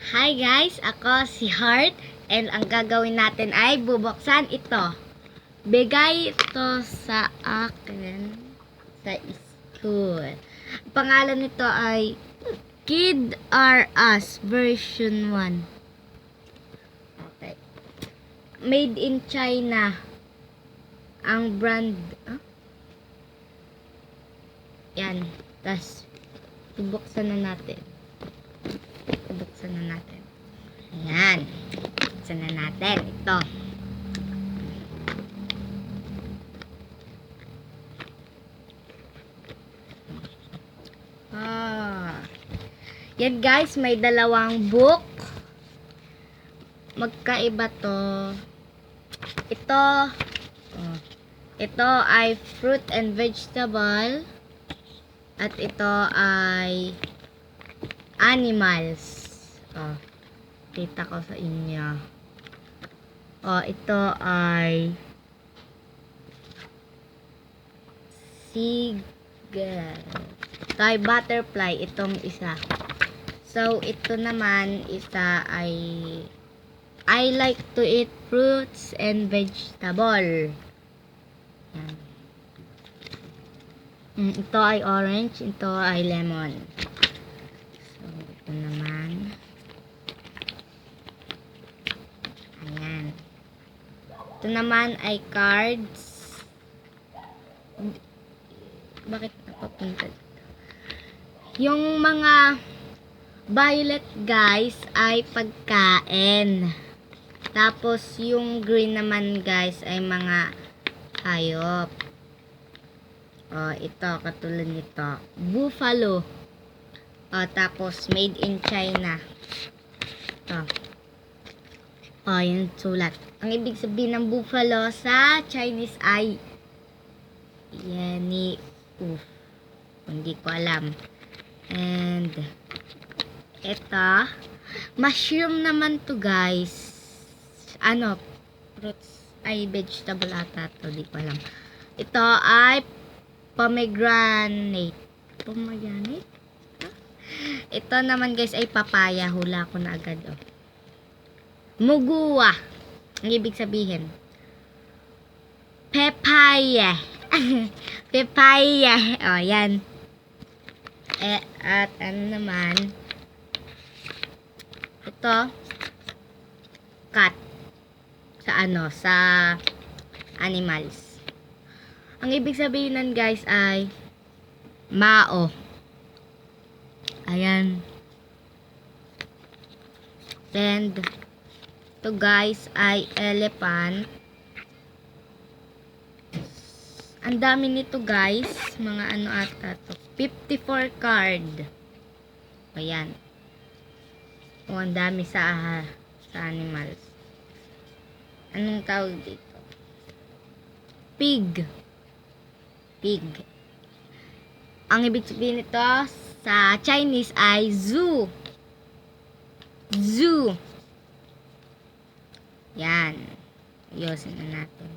Hi guys, ako si Heart and ang gagawin natin ay bubuksan ito. Bigay ito sa akin sa school. Ang pangalan nito ay Kid R Us version 1. Okay. Made in China. Ang brand. Yan. Tapos, bubuksan na natin. Ayan. Buksan na natin. Ito. Yan guys, may dalawang book. Magkaiba to. Ito ay fruit and vegetable. At ito ay animals. Kita ko sa inyo. Ito ay seagull. Ito ay butterfly. Itong isa. So, ito naman, isa ay I like to eat fruits and vegetable. Yan. Ito ay orange. Ito ay lemon. So, ito naman. Ayan. Ito naman ay cards. Bakit napapunta dito? Yung mga violet guys ay pagkain. Tapos yung green naman guys ay mga hayop. Ito katulad nito. Buffalo. Tapos made in China. Ito. Yung sulat. Ang ibig sabihin ng buffalo sa Chinese ay yani hindi ko alam. And ito, mushroom naman to guys. Fruits ay vegetable ata to, di ko alam. Ito ay pomegranate. Ito naman guys ay papaya. Hula ko na agad Mugua. Ang ibig sabihin. Papaya. Papaya. Yan. At ano naman. Ito. Cat. Sa animals. Ang ibig sabihin nun guys ay Mao. Ayan. And ito guys ay elephant. Ang dami nito guys. Mga ano ata to. 54 card. Ayan. Ang dami sa animals. Anong tawag dito? Pig. Ang ibig sabihin nito sa Chinese ay zoo. Yan. Ayusin na natin.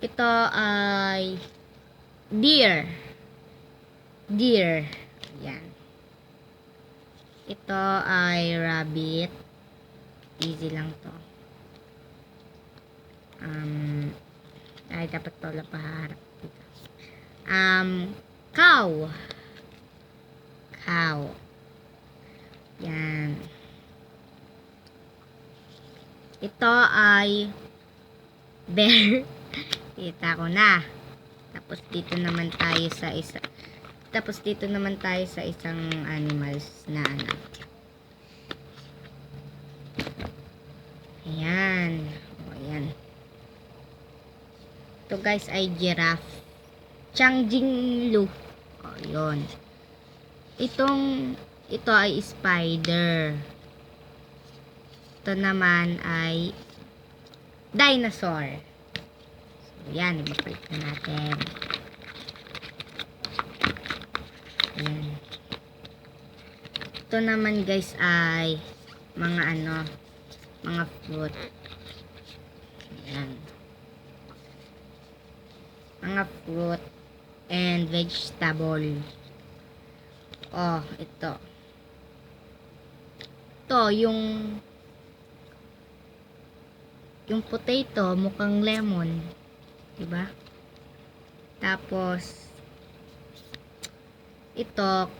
Ito ay deer. Yan. Ito ay rabbit. Easy lang to. Ay dapat pala paharap dito. Cow. Yan. Ito ay bear. Kita ko na. Tapos dito naman tayo sa isang animals na Ayan. Ayan. Ito guys ay giraffe. Changjinglu. Yun. Ito ay spider. Ito naman ay dinosaur. So, yan. Iba-break na natin. Ayan. Ito naman guys ay mga fruit. Ayan. Mga fruit and vegetable. Ito. ito, yung potato, mukhang lemon. Diba? Tapos, ito,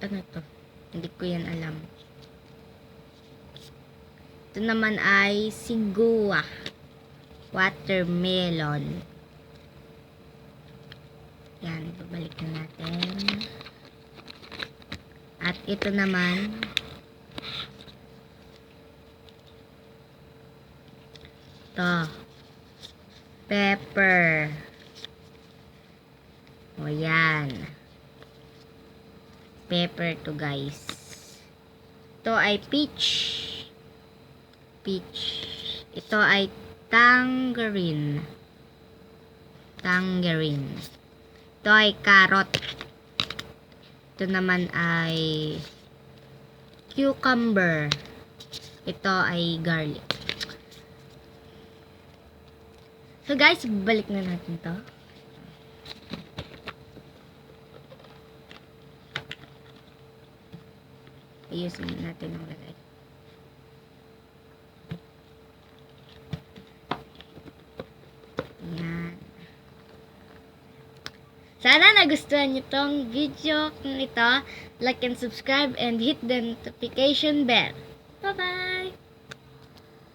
ano to? Hindi ko yan alam. Ito naman ay sigua. Watermelon. Yan, babalik na natin. At ito naman, ito, pepper. O yan. Pepper to guys. Ito ay peach. Peach. Ito ay tangerine. Tangerine. Ito ay carrot. Ito naman ay cucumber. Ito ay garlic. So guys, balik na natin to. Ayusin natin ang lagay. Yan. Sana nagustuhan nyo tong video kung ito. Like and subscribe and hit the notification bell. Bye-bye!